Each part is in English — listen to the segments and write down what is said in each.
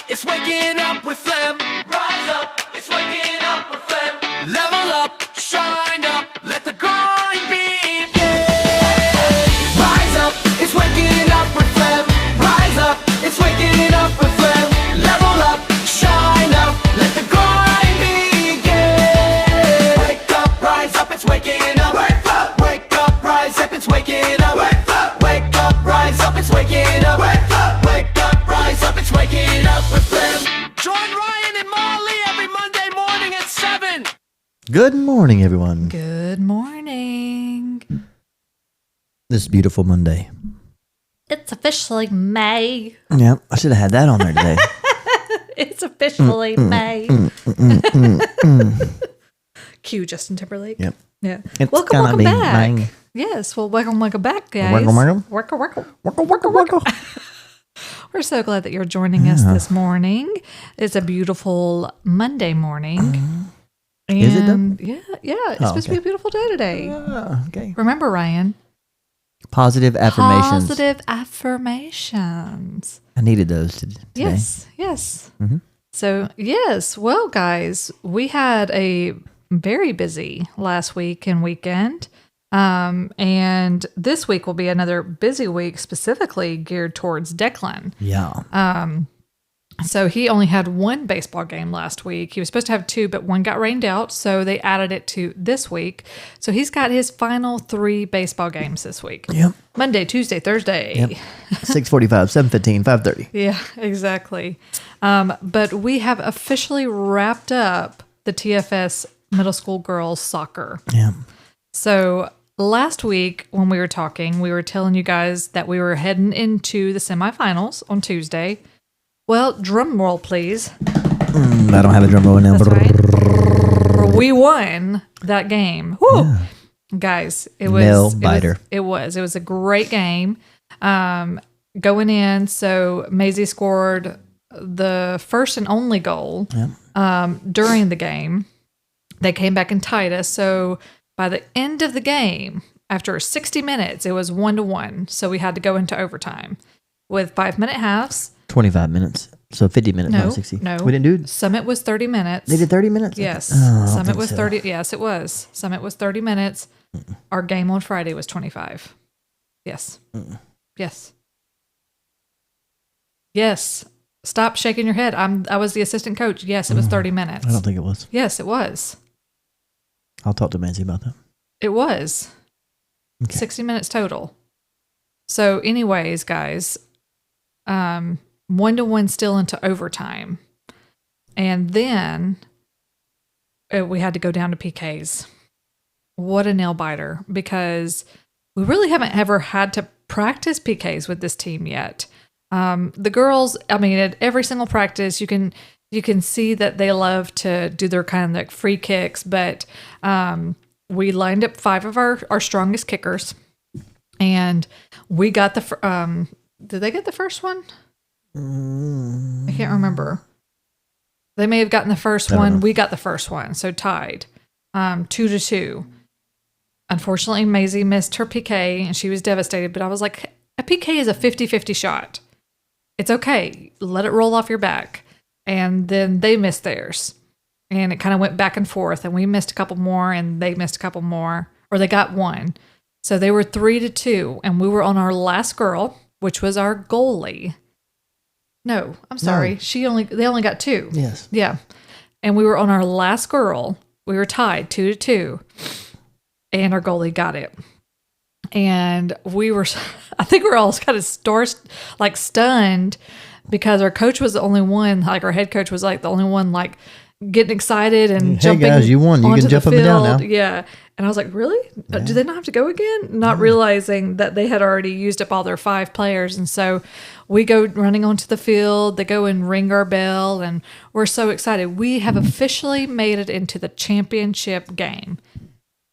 it's waking up with phlegm. Rise up, it's waking up with phlegm. Level up, shine up, let the grind begin. Rise up, it's waking up with phlegm. Rise up, it's waking up with phlegm. Level up, shine up, let the grind begin. Wake up, rise up, it's waking up. Wake up, rise up, it's waking up. Wake up, rise up, it's waking up. Wake up, rise up, it's waking up with phlegm. Join Ryan and Marlee every Monday morning at 7. Good morning, everyone. Good morning. This beautiful Monday. It's officially May. Yeah, I should have had that on there today. It's officially May. Cue Justin Timberlake. Yep. Yeah. It's Welcome gonna be back. May. Yes. Well, welcome back, guys. Welcome. Welcome. We're so glad that you're joining us this morning. It's a beautiful Monday morning. Is it though? Yeah. It's supposed to be a beautiful day today. Okay. Remember, Ryan? Positive affirmations. Positive affirmations. I needed those today. Yes. Mhm. So, yes. Well, guys, we had a very busy last week and weekend. And this week will be another busy week, specifically geared towards Declan. Yeah. So he only had one baseball game last week. He was supposed to have 2, but one got rained out. So they added it to this week. So he's got his final 3 baseball games this week. Yep. Monday, Tuesday, Thursday. Yep. 6:45, 7:15, 5:30. Yeah, exactly. But we have officially wrapped up the TFS middle school girls soccer. Yeah. So last week when we were talking, we were telling you guys that we were heading into the semifinals on Tuesday. Well, drum roll, please. I don't have a drum roll now. That's right. We won that game. Woo! Yeah. Guys, it was Nail biter. It was a great game. Going in, so Maizee scored the first and only goal during the game. They came back and tied us. So by the end of the game, after 60 minutes, it was 1-1. So we had to go into overtime with 5-minute halves. 25 minutes. So 50 minutes, not 60. No. We didn't do it? Summit was 30 minutes. They did 30 minutes? Yes. Oh, Summit was so. 30. Yes, it was. Summit was 30 minutes. Our game on Friday was 25. Yes. Yes. Yes. Stop shaking your head. I was the assistant coach. Yes, it was 30 minutes. I don't think it was. Yes, it was. I'll talk to Maizee about that. It was. Okay. 60 minutes total. So anyways, guys, 1-1 still into overtime. And then we had to go down to PKs. What a nail biter, because we really haven't ever had to practice PKs with this team yet. The girls, I mean, at every single practice, you can see that they love to do their kind of like free kicks, but we lined up 5 of our strongest kickers, and we got the did they get the first one? I can't remember. They may have gotten the first one. We got the first one, so tied 2-2. Unfortunately, Maizee missed her PK, and she was devastated, but I was like, a PK is a 50-50 shot. It's okay. Let it roll off your back. And then they missed theirs. And it kind of went back and forth. And we missed a couple more, and they missed a couple more. Or they got one. So they were 3-2. And we were on our last girl, which was our goalie. No, I'm sorry. No. They only got 2. Yes. Yeah. And we were on our last girl. We were tied 2-2. And our goalie got it. And I think we were all kind of stunned, because our coach was the only one, like our head coach was like the only one like getting excited and jumping. Hey guys, you won. You can jump up and down now. Yeah. And I was like, really? Yeah. Do they not have to go again? Not realizing that they had already used up all their 5 players. And so we go running onto the field. They go and ring our bell, and we're so excited. We have officially made it into the championship game.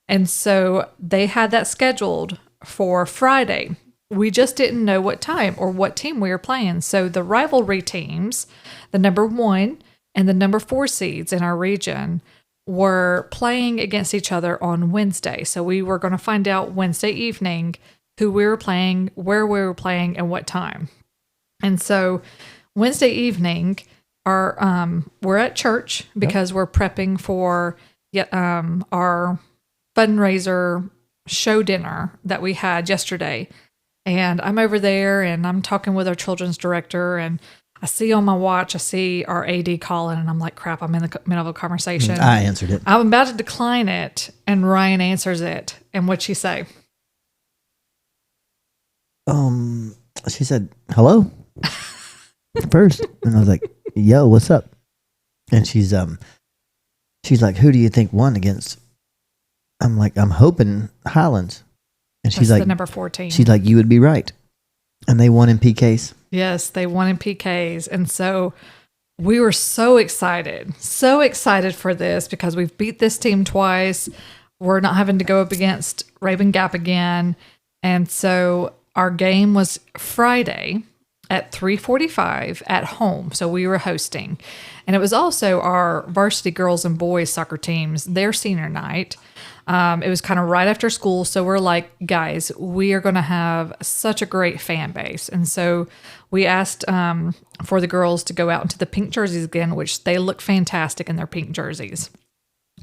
And so they had that scheduled for Friday. We just didn't know what time or what team we were playing. So the rivalry teams, the number 1 and the number 4 seeds in our region, were playing against each other on Wednesday. So we were going to find out Wednesday evening who we were playing, where we were playing, and what time. And so Wednesday evening, we're at church because we're prepping for our fundraiser show dinner that we had yesterday. And I'm over there and I'm talking with our children's director, and I see on my watch, I see our AD calling, and I'm like, crap, I'm in the middle of a conversation. I answered it. I'm about to decline it, and Ryan answers it. And what'd she say? She said, hello? First. And I was like, yo, what's up? And she's like, who do you think won against? I'm like, I'm hoping Highlands. And she's That's like, the number 14. She's like, you would be right. And they won in PKs. Yes, they won in PKs. And so we were so excited for this because we've beat this team twice. We're not having to go up against Raven Gap again. And so our game was Friday at 3:45 at home. So we were hosting. And it was also our varsity girls and boys soccer teams, their senior night. It was kind of right after school. So we're like, guys, we are going to have such a great fan base. And so we asked for the girls to go out into the pink jerseys again, which they look fantastic in their pink jerseys.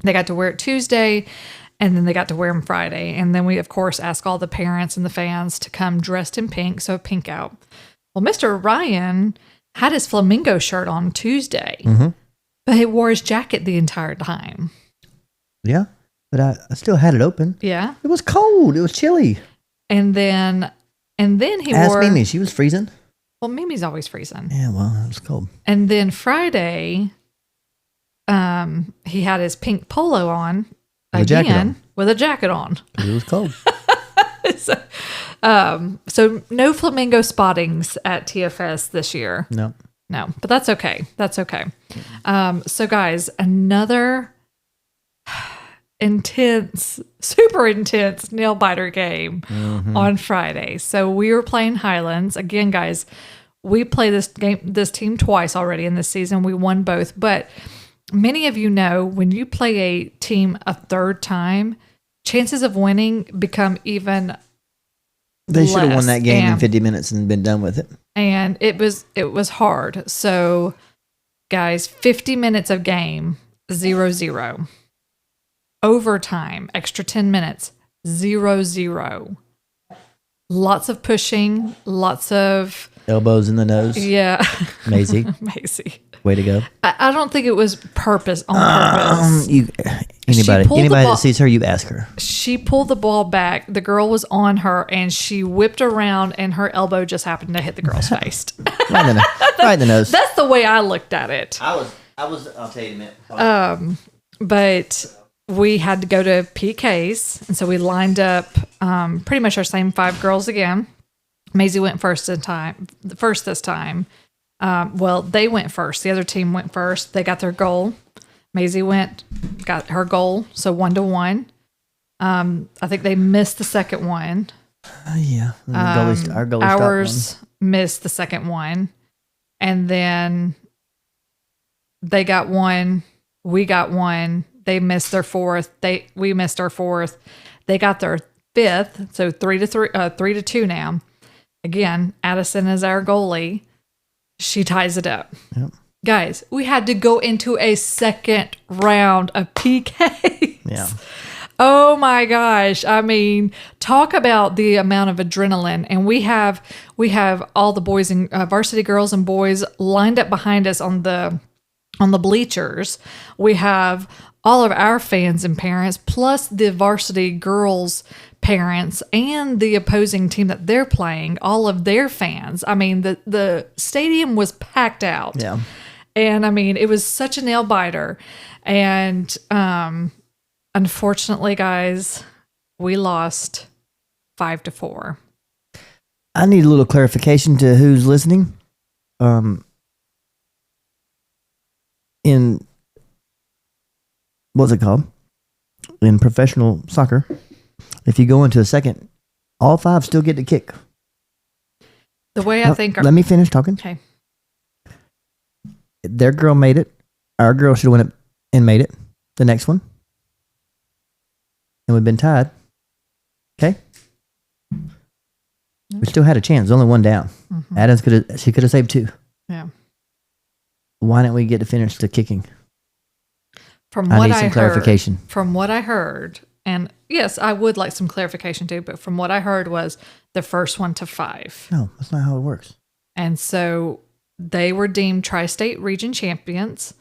They got to wear it Tuesday, and then they got to wear them Friday. And then we, of course, asked all the parents and the fans to come dressed in pink. So pink out. Well, Mr. Ryan had his flamingo shirt on Tuesday, but he wore his jacket the entire time. Yeah. But I still had it open. Yeah. It was cold. It was chilly. And then he Ask wore... Mimi. She was freezing. Well, Mimi's always freezing. Yeah, well, it was cold. And then Friday, he had his pink polo on again with a jacket on. It was cold. So no flamingo spottings at TFS this year. No, but that's okay. So guys, another super intense nail biter game on Friday. So we were playing Highlands again, guys. We play this team twice already in this season. We won both, but many of you know when you play a team a third time, chances of winning become even. They should have won that game in 50 minutes and been done with it. And it was hard. So, guys, 50 minutes of game, 0-0. Overtime, extra 10 minutes, 0-0. Lots of pushing, lots of... Elbows in the nose. Yeah. Maizee. Way to go. I don't think it was on purpose. Anybody that sees her, you ask her. She pulled the ball back. The girl was on her, and she whipped around, and her elbow just happened to hit the girl's face. right in the nose. That's the way I looked at it. I was. I'll tell you in a minute. But we had to go to PKs, and so we lined up pretty much our same 5 girls again. Maizee went first this time. Well, they went first. The other team went first. They got their goal. Maizee got her goal, so 1-1. I think they missed the second one. Yeah, our goalie ours missed the second one, and then they got one. We got one. They missed their fourth. We missed our fourth. They got their fifth. So 3-2 now. Again, Addison is our goalie. She ties it up. Yep. Guys, we had to go into a second round of PKs. Yeah. Oh my gosh. I mean, talk about the amount of adrenaline. And we have all the boys and varsity girls and boys lined up behind us on the bleachers. We have all of our fans and parents, plus the varsity girls' parents and the opposing team that they're playing, all of their fans. I mean, the stadium was packed out. Yeah. And I mean, it was such a nail biter. And unfortunately, guys, we lost 5-4. I need a little clarification to who's listening. In what's it called? In professional soccer, if you go into a second, all 5 still get to kick. The way I think... Let me finish talking. Okay. Their girl made it. Our girl should have went up and made it. The next one. And we've been tied. Okay? We still had a chance. Only one down. Mm-hmm. Adams could have saved 2. Yeah. Why didn't we get to finish the kicking? From I what need I some heard, clarification. from what I heard, and yes, I would like some clarification too, but from what I heard was the first one to 5. No, that's not how it works. And so they were deemed tri-state region champions.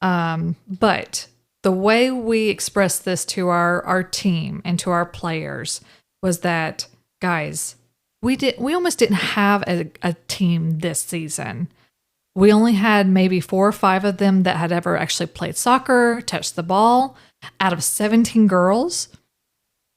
But the way we expressed this to our team and to our players was that, guys, we almost didn't have a team this season. We only had maybe 4 or 5 of them that had ever actually played soccer, touched the ball, out of 17 girls.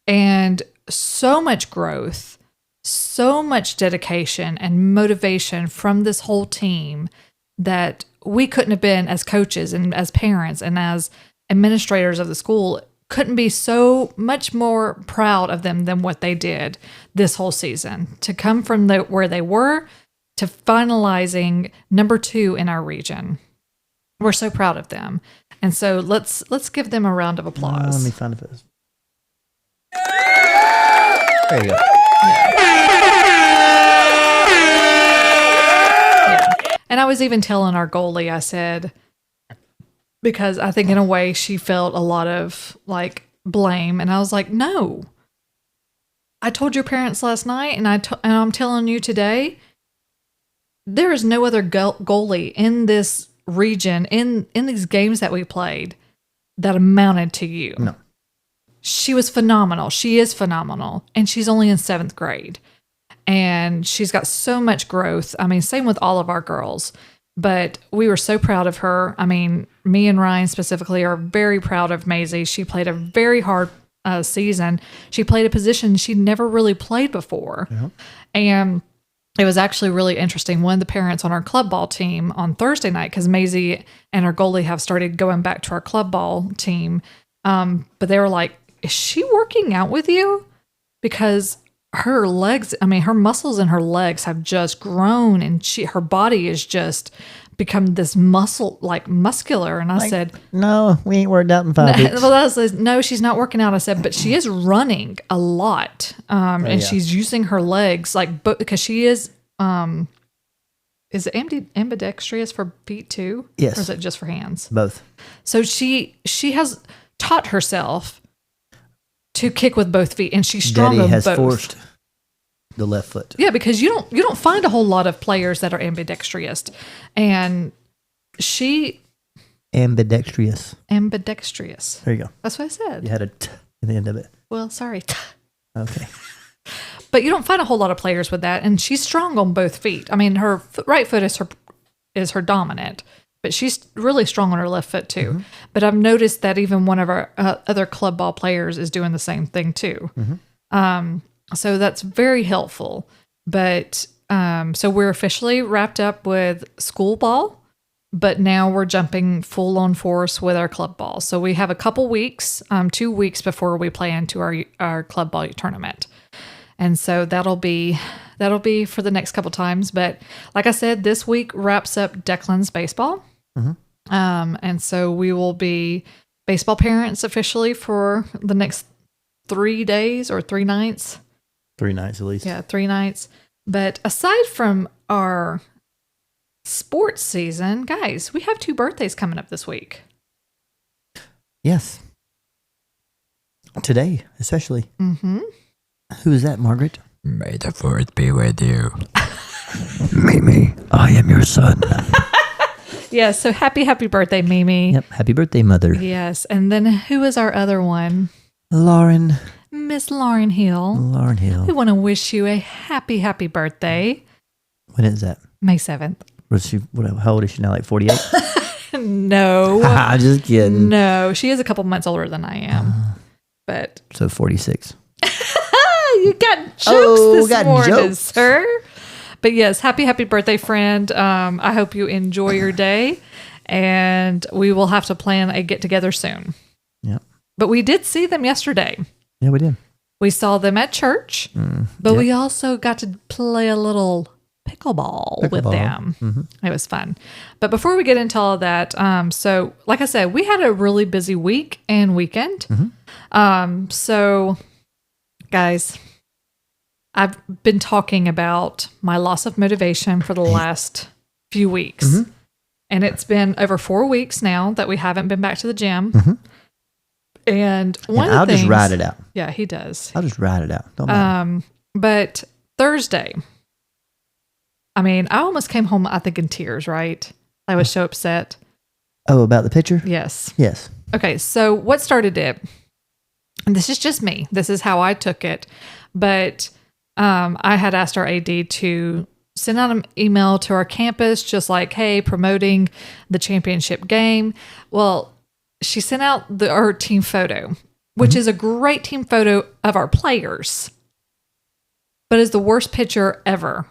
And so much growth, so much dedication and motivation from this whole team that we couldn't have been, as coaches and as parents and as administrators of the school, couldn't be so much more proud of them than what they did this whole season. To come from where they were to finalizing number 2 in our region. We're so proud of them. And so let's give them a round of applause. Let me find it. There you go. Yeah. And I was even telling our goalie, I said, because I think in a way she felt a lot of like blame. And I was like, no, I told your parents last night and I'm telling you today, there is no other goalie in this region, in these games that we played, that amounted to you. No. She was phenomenal. She is phenomenal. And she's only in 7th grade. And she's got so much growth. I mean, same with all of our girls. But we were so proud of her. I mean, me and Ryan specifically are very proud of Maizee. She played a very hard season. She played a position she'd never really played before. Yeah. And it was actually really interesting. One of the parents on our club ball team on Thursday night, because Maizee and our goalie have started going back to our club ball team, but they were like, is she working out with you? Because her legs, I mean, her muscles in her legs have just grown, and her body is just become this muscular. And I said, no, we ain't worked out in 5 weeks. Well, I said, no, she's not working out. I said, but she is running a lot. And she's using her legs because she is it ambidextrous for feet too? Yes. Or is it just for hands? Both. So she has taught herself to kick with both feet, and she's strong Daddy on has both. forced the left foot. Yeah, because you don't find a whole lot of players that are ambidextrous, and she Ambidextrous. ambidextrous. There you go. That's what I said. You had a t at the end of it. Well, sorry. Okay. But you don't find a whole lot of players with that, and she's strong on both feet. I mean, her right foot is her dominant, but she's really strong on her left foot too. Mm-hmm. But I've noticed that even one of our other club ball players is doing the same thing too. Mm-hmm. So that's very helpful. But so we're officially wrapped up with school ball, but now we're jumping full on force with our club ball. So we have a couple weeks, 2 weeks before we play into our club ball tournament. And so that'll be for the next couple times. But like I said, this week wraps up Declan's baseball. Mm-hmm. And so we will be baseball parents officially for the next 3 days or 3 nights. 3 nights at least. Yeah, 3 nights. But aside from our sports season, guys, we have 2 birthdays coming up this week. Yes. Today, especially. Mm-hmm. Who is that, Margaret? May the 4th be with you. Mimi, I am your son. Yeah, so happy birthday, Mimi. Yep, happy birthday, mother. Yes, and then who is our other one? Lauren. Miss Lauren Hill. Lauren Hill. We want to wish you a happy birthday. When is that? May 7th. How old is she now, like 48? No. I'm just kidding. No, she is a couple months older than I am. But so 46. You got jokes this morning, jokes. sir. But yes, happy birthday, friend. I hope you enjoy your day, and we will have to plan a get together soon. Yeah. But we did see them yesterday. Yeah, we did. We saw them at church, but we also got to play a little pickleball with them. Mm-hmm. It was fun. But before we get into all of that, so like I said, we had a really busy week and weekend. Mm-hmm. So guys, I've been talking about my loss of motivation for the last few weeks. Mm-hmm. And it's been over 4 weeks now that we haven't been back to the gym. And one of the I'll things, just ride it out. Yeah, he does. I'll just ride it out. Don't matter. But Thursday, I mean, I almost came home, I think, in tears, right? I was so upset. Oh, about the picture? Yes. Yes. Okay, so what started it? And this is just me. This is how I took it. But I had asked our AD to send out an email to our campus, just like, hey, promoting the championship game. Well, she sent out our team photo, which is a great team photo of our players, but is the worst picture ever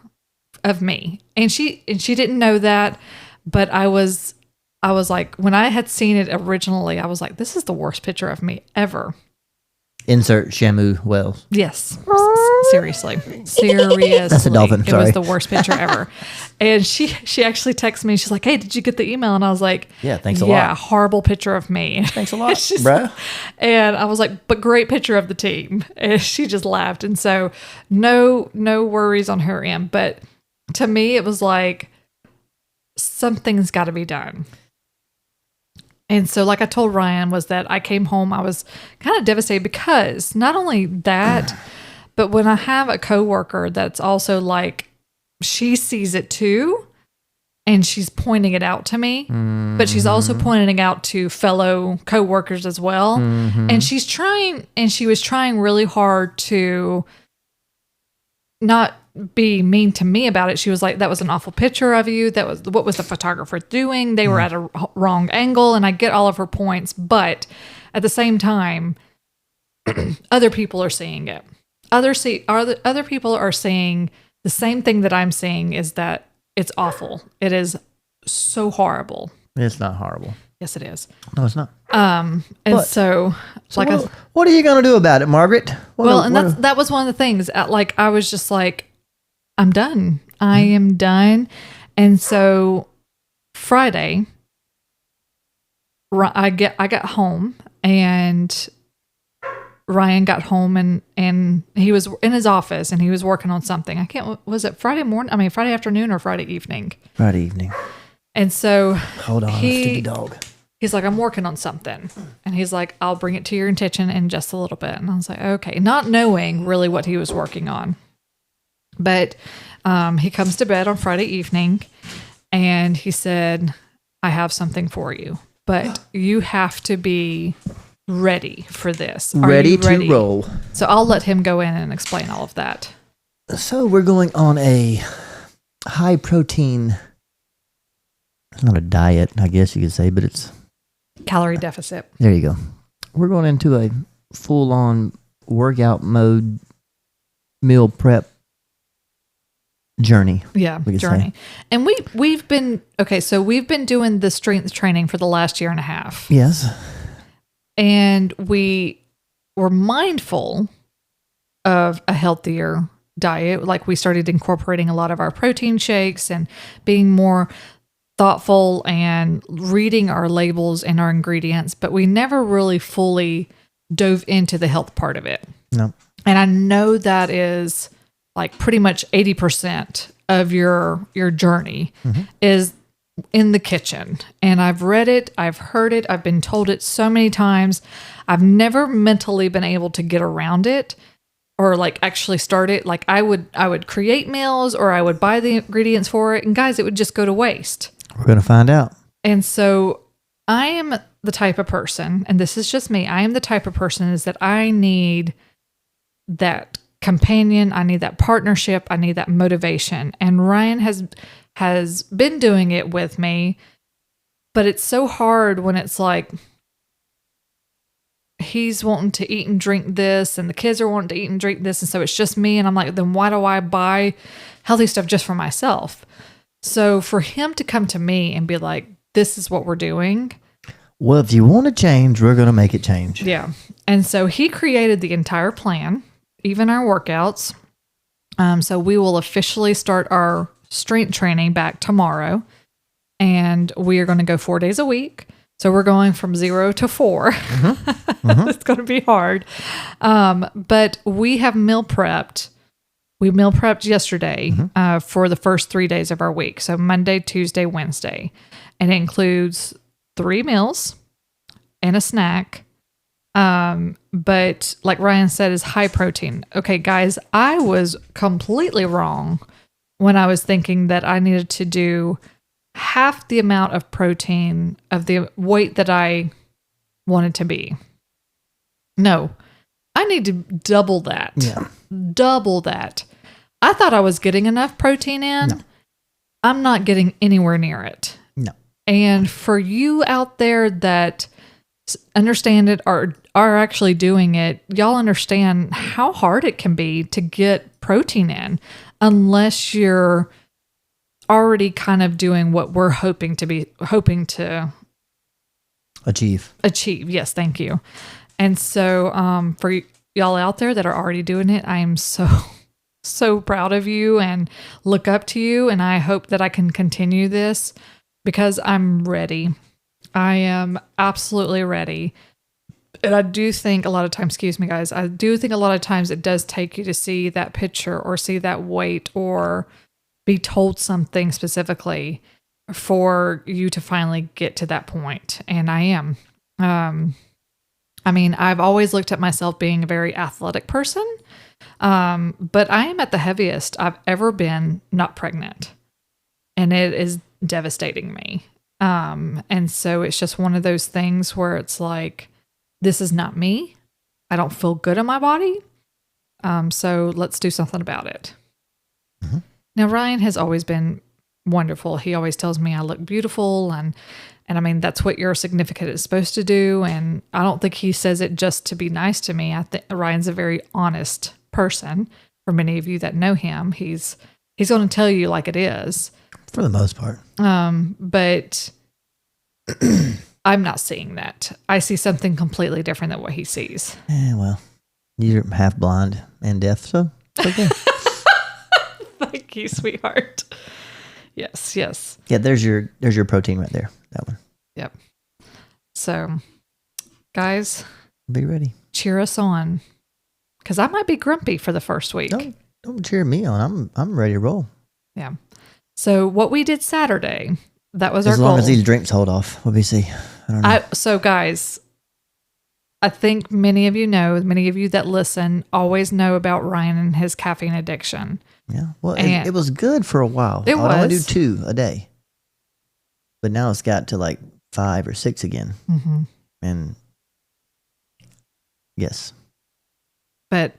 of me. And she didn't know that, but I was like, when I had seen it originally, I was like, this is the worst picture of me ever. Insert Shamu Wells. Yes. Seriously. That's a dolphin. It Sorry. was the worst picture ever. And she actually texted me. She's like, hey, did you get the email? And I was like, Yeah, thanks a yeah, lot. horrible picture of me. Thanks a lot, She's- bruh. And I was like, but great picture of the team. And she just laughed. And so no worries on her end. But to me, it was like, something's got to be done. And so, like I told Ryan, was that I came home, I was kind of devastated because not only that, but when I have a coworker that's also like, she sees it too, and she's pointing it out to me, but she's also pointing it out to fellow coworkers as well. And she was trying really hard to not be mean to me about it. She was like, that was an awful picture of you. That was, what was the photographer doing? They were at a wrong angle. And I get all of her points, but at the same time, other people are seeing it. Other people are seeing the same thing that I'm seeing, is that it's awful. It is so horrible. It's not horrible. Yes, it is. No, it's not. And But- so like, what are you going to do about it, Margaret? that was one of the things. Like, I was just like, I'm done. I am done. And so Friday, I got home, and Ryan got home, and he was in his office, and he was working on something. Was it Friday morning? I mean, Friday afternoon or Friday evening? Friday evening. And so Hold on, sticky dog. he's like, I'm working on something. And he's like, I'll bring it to your attention in just a little bit. And I was like, okay, not knowing really what he was working on. But he comes to bed on Friday evening, and he said, I have something for you, but you have to be ready for this. Are Ready you to roll. So I'll let him go in and explain all of that. So we're going on a high protein, it's not a diet, I guess you could say, but it's, Calorie deficit. there you go. We're going into a full on workout mode meal prep journey. Yeah, we could journey. say. And we've been doing the strength training for the last year and a half. Yes. And we were mindful of a healthier diet. Like, we started incorporating a lot of our protein shakes and being more thoughtful and reading our labels and our ingredients, but we never really fully dove into the health part of it. No. And I know that is like pretty much 80% of your journey is in the kitchen. And I've read it, I've heard it, I've been told it so many times. I've never mentally been able to get around it or like actually start it. Like, I would create meals, or I would buy the ingredients for it, and guys, it would just go to waste. We're going to find out. And so I am the type of person, and this is just me, I am the type of person is that I need that companion, I need that partnership, I need that motivation. And Ryan has been doing it with me, but it's so hard when it's like he's wanting to eat and drink this, and the kids are wanting to eat and drink this, and so it's just me, and I'm like, then why do I buy healthy stuff just for myself? So for him to come to me and be like, this is what we're doing. Well, if you want to change, we're going to make it change. Yeah. And so he created the entire plan, even our workouts. So we will officially start our strength training back tomorrow, and we are going to go 4 days a week. So we're going from 0 to 4. It's going to be hard. But we have meal prepped we meal prepped yesterday for the first 3 days of our week. So Monday, Tuesday, Wednesday. And it includes 3 meals and a snack. But like Ryan said, is high protein. Okay, guys, I was completely wrong when I was thinking that I needed to do half the amount of protein of the weight that I wanted to be. No, I need to double that. Yeah. Double that. I thought I was getting enough protein in. No. I'm not getting anywhere near it. No. And for you out there that understand it or are actually doing it, y'all understand how hard it can be to get protein in unless you're already kind of doing what we're hoping to Achieve. Yes, thank you. And so for y'all out there that are already doing it, I am so proud of you and look up to you. And I hope that I can continue this because I'm ready. I am absolutely ready. And I do think a lot of times, excuse me, guys, I do think a lot of times it does take you to see that picture or see that weight or be told something specifically for you to finally get to that point. And I am. I mean, I've always looked at myself being a very athletic person, but I am at the heaviest I've ever been not pregnant. And it is devastating me. And so it's just one of those things where it's like, this is not me. I don't feel good in my body. So let's do something about it. Mm-hmm. Now, Ryan has always been wonderful. He always tells me I look beautiful. And I mean, that's what your significant is supposed to do. And I don't think he says it just to be nice to me. I think Ryan's a very honest person. For many of you that know him, he's going to tell you like it is. For the most part. But I'm not seeing that. I see something completely different than what he sees. Well, you're half blind and deaf, so it's okay. Thank you, sweetheart. Yes. Yeah, there's your protein right there. That one. Yep. So, guys, Be ready. cheer us on, because I might be grumpy for the first week. Don't cheer me on. I'm ready to roll. Yeah. So what we did Saturday, that was our As goal. long as these drinks hold off. We'll be see. I don't know. So guys, I think many of you that listen always know about Ryan and his caffeine addiction. Yeah. Well, And- it was good for a while. It I would only do was. 2 a day. But now it's got to like 5 or 6 again. Mm-hmm. And yes. But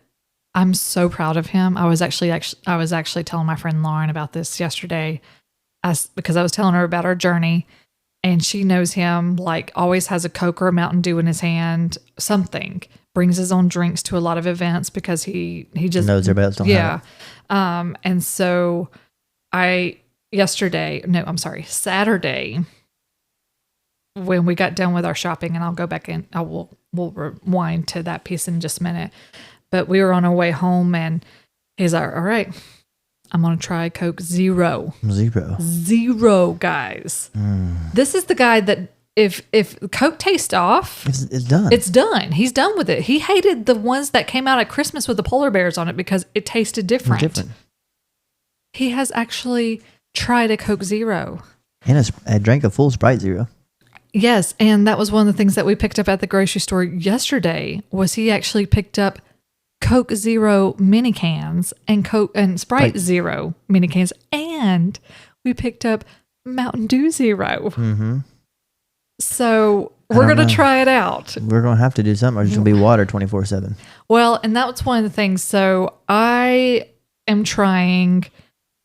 I'm so proud of him. I was actually telling my friend Lauren about this yesterday, because I was telling her about our journey, and she knows him, like always has a Coke or a Mountain Dew in his hand, something. Brings his own drinks to a lot of events because he just Knows everybody else don't have yeah. And so Saturday, when we got done with our shopping, and I'll go back in, we'll rewind to that piece in just a minute. But we were on our way home, and he's like, all right, I'm going to try Coke Zero. Zero, guys. This is the guy that if Coke tastes off, It's done. it's done. He's done with it. He hated the ones that came out at Christmas with the polar bears on it because it tasted different. He has actually tried a Coke Zero. And I drank a full Sprite Zero. Yes, and that was one of the things that we picked up at the grocery store yesterday. Was he actually picked up Coke Zero mini cans and Coke and Sprite Zero mini cans, and we picked up Mountain Dew Zero. Mm-hmm. So we're going to try it out. We're going to have to do something, or it's going to be water 24/7. Well, and that's one of the things. So I am trying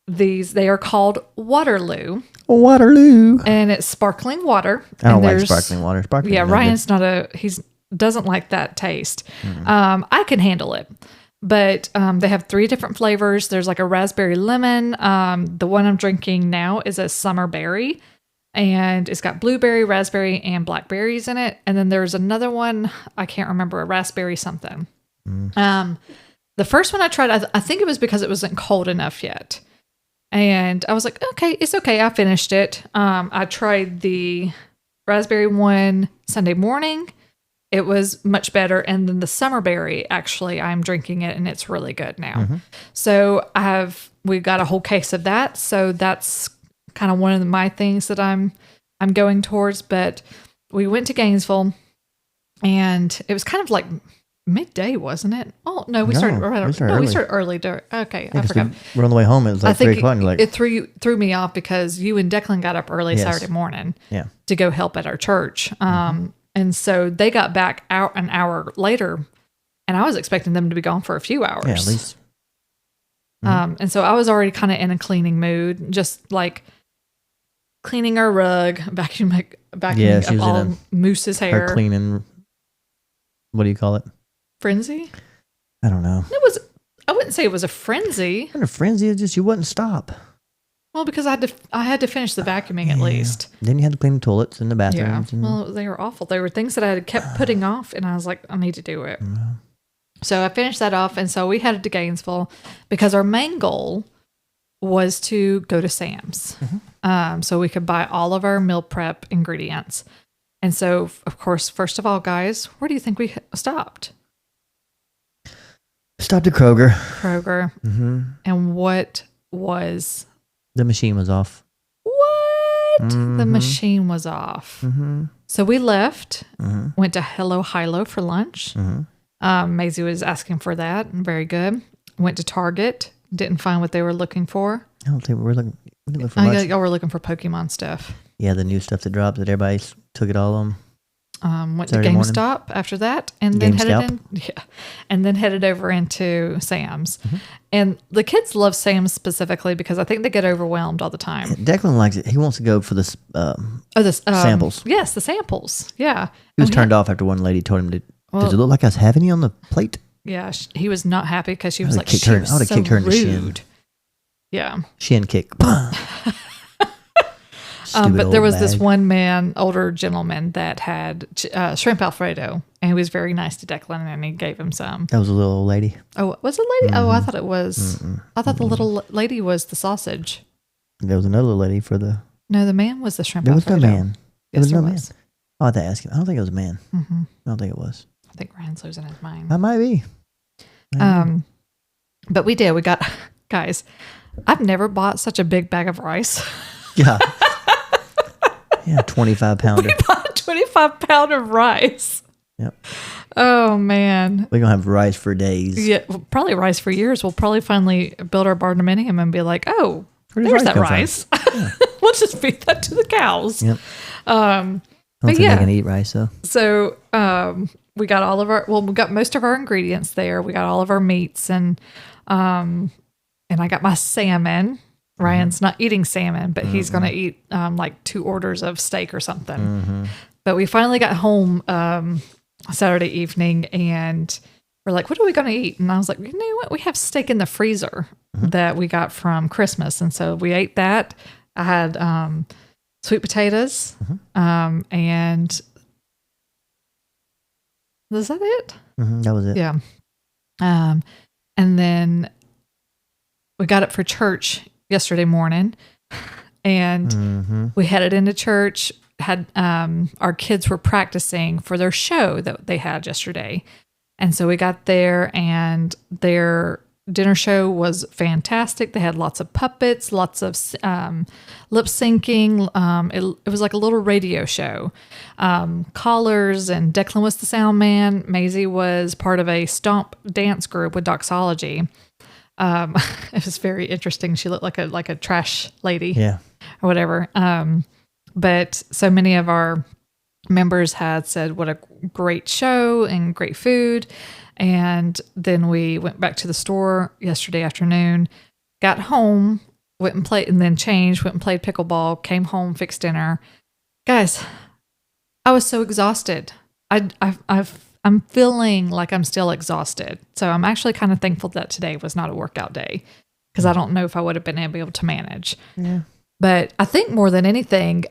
these. They are called Waterloo. Waterloo. And it's sparkling water. I don't And like there's- sparkling water. Sparkling. Yeah, is no Ryan's doesn't like that taste. I can handle it. But they have 3 different flavors. There's like a raspberry lemon. The one I'm drinking now is a summer berry. And it's got blueberry, raspberry, and blackberries in it. And then there's another one, I can't remember, a raspberry something. The first one I tried, I think it was because it wasn't cold enough yet. And I was like, okay, it's okay. I finished it. I tried the raspberry one Sunday morning. it was much better. And then the summer berry, actually, I'm drinking it and it's really good now. So we got a whole case of that. So that's kind of one of my things that I'm going towards. But we went to Gainesville and it was kind of like midday, wasn't it? Oh no, we started early. Okay, I forgot. We're on the way home. It was like 3 o'clock. And like, it threw me off because you and Declan got up early Saturday morning to go help at our church. And so they got back out an hour later, and I was expecting them to be gone for a few hours. Yeah, at least. And so I was already kind of in a cleaning mood, just like cleaning our rug, vacuuming up all Moose's hair. Her cleaning. What do you call it? Frenzy? I don't know. I wouldn't say it was a frenzy. Not a frenzy. It's just you wouldn't stop. Well, because I had to finish the vacuuming at least. Then you had to clean the toilets and the bathrooms. Yeah. Well, they were awful. They were things that I had kept putting off, and I was like, I need to do it. So I finished that off, and so we headed to Gainesville because our main goal was to go to Sam's, so we could buy all of our meal prep ingredients. And so, of course, first of all, guys, where do you think we stopped? Stopped at Kroger. And what was... The machine was off. What? The machine was off. So we left, went to Hello Hilo for lunch. Maizee was asking for that. Very good. Went to Target. Didn't find what they were looking for. I don't think we didn't look for much. Y'all were looking for Pokemon stuff. Yeah, the new stuff that dropped that everybody took it all on. Went Saturday to GameStop after that, and then headed over into Sam's. And the kids love Sam's specifically because I think they get overwhelmed all the time. Declan likes it. He wants to go for the samples. Yes, the samples. Yeah, He was turned off after one lady told him, does it look like us have any on the plate? Yeah, he was not happy because she was like, I would have kicked her in the shin. Yeah, shin kick. But there was this one man, older gentleman, that had shrimp Alfredo, and he was very nice to Declan, and he gave him some. That was a little old lady. Oh, was it lady? Oh, I thought it was. I thought the little lady was the sausage. There was another lady for the... No, the man was the shrimp Alfredo. Alfredo. There was no man. Yes, was there no was. Man. Oh, I had to ask him. I don't think it was a man. I don't think it was. I think Ryan's losing his mind. That might be. But we did. We got... Guys, I've never bought such a big bag of rice. Yeah. Yeah, 25-pounder. We bought a 25-pound of rice. Yep. Oh, man. We're going to have rice for days. Yeah, probably rice for years. We'll probably finally build our barndominium and be like, oh, there's that rice. Yeah. We'll just feed that to the cows. Yep. I don't think they can eat rice, though. So we got we got most of our ingredients there. We got all of our meats, and I got my salmon. Ryan's not eating salmon, but he's going to eat like 2 orders of steak or something. But we finally got home Saturday evening, and we're like, what are we going to eat? And I was like, you know what? We have steak in the freezer that we got from Christmas. And so we ate that. I had sweet potatoes, and was that it? That was it. Yeah. And then we got up for church yesterday morning, and we headed into church. Had our kids were practicing for their show that they had yesterday, and so we got there, and their dinner show was fantastic. They had lots of puppets, lots of lip syncing. It was like a little radio show. Callers, and Declan was the sound man. Maizee was part of a Stomp dance group with Doxology. It was very interesting. She looked like a trash lady, or whatever. But so many of our members had said what a great show and great food. And then we went back to the store yesterday afternoon, got home, went and played, and then changed, went and played pickleball, came home, fixed dinner. Guys, I was so exhausted. I'm feeling like I'm still exhausted. So I'm actually kind of thankful that today was not a workout day, because I don't know if I would have been able to manage. Yeah. But I think more than anything,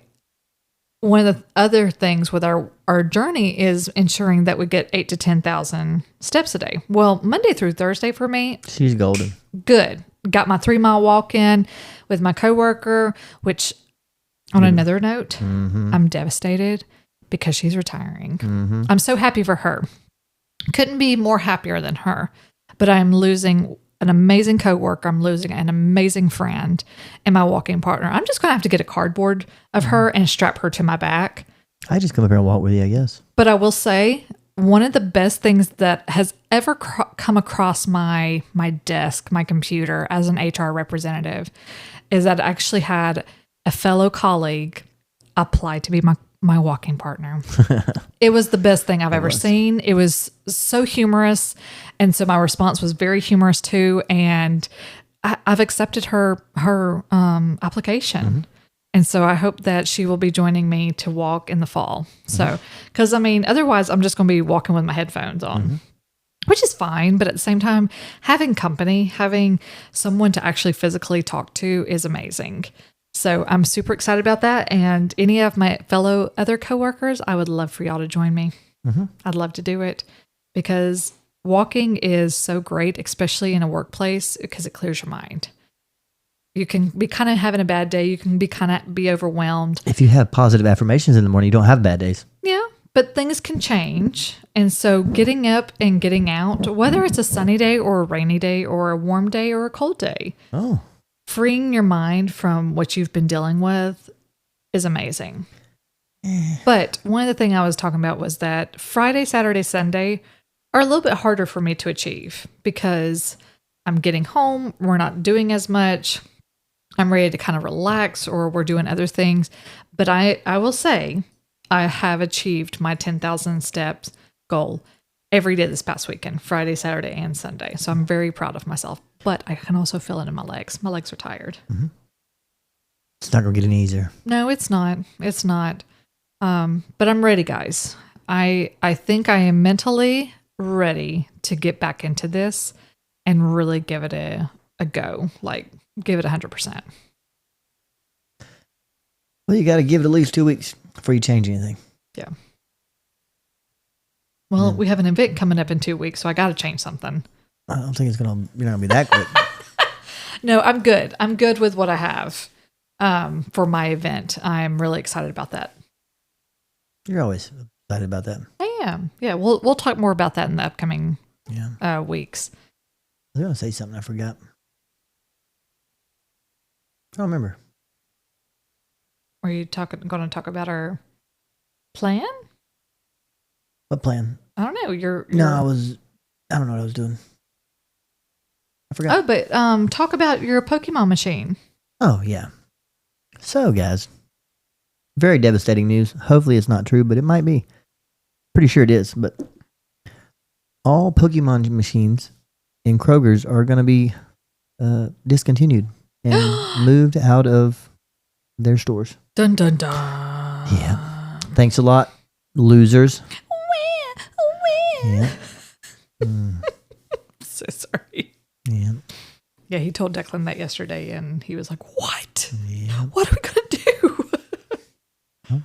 one of the other things with our journey is ensuring that we get 8,000 to 10,000 steps a day. Well, Monday through Thursday for me, she's golden. Good. Got my 3-mile walk in with my coworker, which on another note, I'm devastated because she's retiring. Mm-hmm. I'm so happy for her. Couldn't be more happier than her. But I'm losing an amazing coworker. I'm losing an amazing friend and my walking partner. I'm just going to have to get a cardboard of her and strap her to my back. I just come up here and walk with you, I guess. But I will say, one of the best things that has ever come across my desk, my computer as an HR representative, is that I actually had a fellow colleague apply to be my walking partner. It was the best thing I've ever seen. It was so humorous. And so my response was very humorous too. And I've accepted her application. Mm-hmm. And so I hope that she will be joining me to walk in the fall. So, because I mean, otherwise I'm just going to be walking with my headphones on, which is fine. But at the same time, having company, having someone to actually physically talk to is amazing. So I'm super excited about that. And any of my fellow other coworkers, I would love for y'all to join me. Mm-hmm. I'd love to do it because walking is so great, especially in a workplace, because it clears your mind. You can be kind of having a bad day. You can be overwhelmed. If you have positive affirmations in the morning, you don't have bad days. Yeah, but things can change. And so getting up and getting out, whether it's a sunny day or a rainy day or a warm day or a cold day, freeing your mind from what you've been dealing with is amazing. But one of the things I was talking about was that Friday, Saturday, Sunday are a little bit harder for me to achieve because I'm getting home. We're not doing as much. I'm ready to kind of relax, or we're doing other things. But I will say I have achieved my 10,000 steps goal every day this past weekend, Friday, Saturday, and Sunday. So I'm very proud of myself. But I can also feel it in my legs. My legs are tired. Mm-hmm. It's not going to get any easier. No, it's not. It's not. But I'm ready, guys. I think I am mentally ready to get back into this and really give it a go. Like, give it 100%. Well, you got to give it at least 2 weeks before you change anything. Yeah. Well, we have an event coming up in 2 weeks, so I got to change something. I don't think you're not going to be that quick. No, I'm good. I'm good with what I have for my event. I'm really excited about that. You're always excited about that. I am. Yeah, we'll talk more about that in the upcoming weeks. I was going to say something I forgot. I don't remember. Are you going to talk about our plan? What plan? I don't know. No, I don't know what I was doing. I forgot. Oh, but talk about your Pokemon machine. Oh, yeah. So, guys, very devastating news. Hopefully it's not true, but it might be. Pretty sure it is, but all Pokemon machines in Kroger's are going to be discontinued and moved out of their stores. Dun, dun, dun. Yeah. Thanks a lot, losers. Yeah. So sorry. Yeah. Yeah, he told Declan that yesterday, and he was like, what? Yeah. What are we going to do? Well,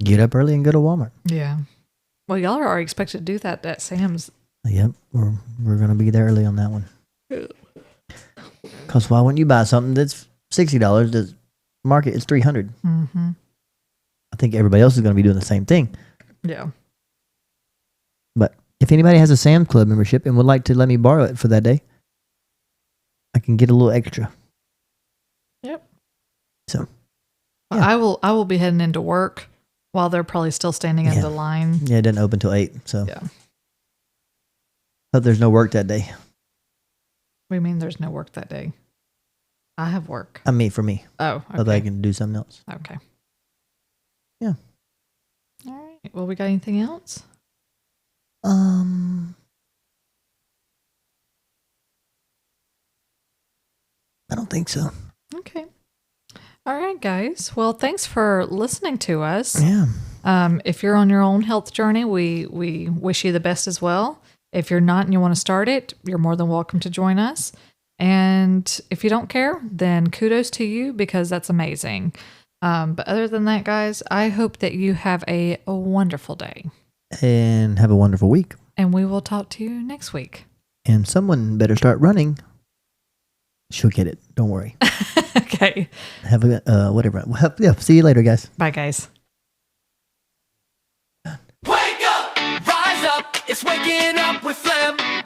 get up early and go to Walmart. Yeah. Well, y'all are expected to do that at Sam's. Yep. We're going to be there early on that one. Because why wouldn't you buy something that's $60? The market is $300. Mm-hmm. I think everybody else is going to be doing the same thing. Yeah. But if anybody has a Sam's Club membership and would like to let me borrow it for that day, I can get a little extra. Yep. So, yeah. I will be heading into work while they're probably still standing in the line. Yeah, it doesn't open till 8. So, yeah. Hope there's no work that day. What do you mean there's no work that day? I have work. I mean, for me. Oh, okay. Hope I can do something else. Okay. Yeah. All right. Well, we got anything else? I don't think so. Okay. All right, guys. Well, thanks for listening to us. Yeah. If you're on your own health journey, we wish you the best as well. If you're not and you want to start it, you're more than welcome to join us. And if you don't care, then kudos to you because that's amazing. But other than that, guys, I hope that you have a wonderful day. And have a wonderful week. And we will talk to you next week. And someone better start running. She'll get it. Don't worry. Okay. Have a whatever. Well, yeah. See you later, guys. Bye, guys. It's waking up with phlegm.